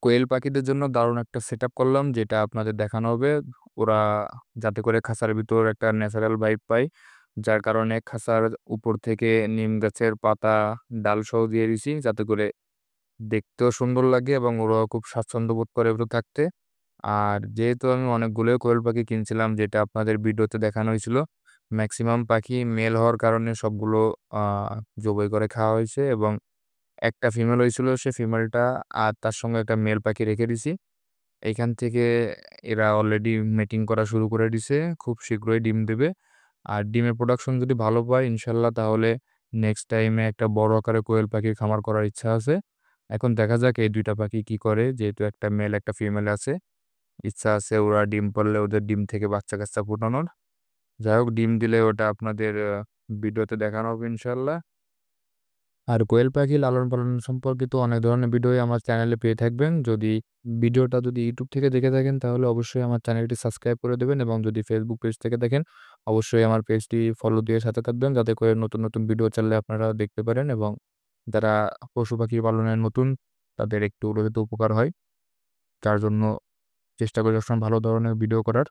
কোয়েল পাখিদের জন্য দারুণ একটা সেটআপ করলাম, যেটা আপনাদের দেখানো হবে। ওরা যাতে করে খাঁচার ভিতর একটা ন্যাচারাল ভাইব পায়, যার কারণে খাঁচার উপর থেকে নিম গাছের পাতা, ডাল সহ দিয়ে দিছি, যাতে করে দেখতেও সুন্দর লাগে এবং ওরাও খুব স্বাচ্ছন্দ্য বোধ করে একটু থাকতে। আর যেহেতু আমি অনেকগুলোই কোয়েল পাখি কিনছিলাম, যেটা আপনাদের ভিডিওতে দেখানো হয়েছিল, ম্যাক্সিমাম পাখি মেল হওয়ার কারণে সবগুলো জবাই করে খাওয়া হয়েছে এবং একটা ফিমেল হয়েছিল, সে ফিমেলটা আর তার সঙ্গে একটা মেল পাখি রেখে দিছি। এইখান থেকে এরা অলরেডি মেটিং করা শুরু করে দিছে। খুব শীঘ্রই ডিম দেবে। আর ডিমের প্রোডাকশন যদি ভালো পায় ইনশাল্লাহ, তাহলে নেক্সট টাইমে একটা বড় আকারে কোয়েল পাখির খামার করার ইচ্ছা আছে। এখন দেখা যাক এই ২ টা পাখি কি করে। যেহেতু একটা মেল একটা ফিমেল আছে। ইচ্ছা আছে ওরা ডিম পারলে ওদের ডিম থেকে বাচ্চা-কাচ্চা ফুটানোর। যাই হোক, ডিম দিলে ওটা আপনাদের ভিডিওতে দেখানো হবে ইনশাল্লাহ। আর কোয়েল পাখি লালন-পালন সম্পর্কিত অনেক ধরনের ভিডিওই আমার চ্যানেলে পেয়ে থাকবেন। ভিডিওটা যদি YouTube থেকে দেখে থাকেন, তাহলে অবশ্যই আমার চ্যানেলটি সাবস্ক্রাইব করে দেবেন, এবং যদি Facebook পেজ থেকে দেখেন, অবশ্যই আমার পেজটি ফলো দিয়ে সাথে থাকবেন, যাতে করে নতুন, নতুন ভিডিও ছাড়লে আপনারা দেখতে পারেন এবং যারা পশু-পাখি পালনে নতুন, তাদের একটু হলেও উপকার হয়। তার জন্য চেষ্টা করি সবসময় ভালো ধরনের ভিডিও করার।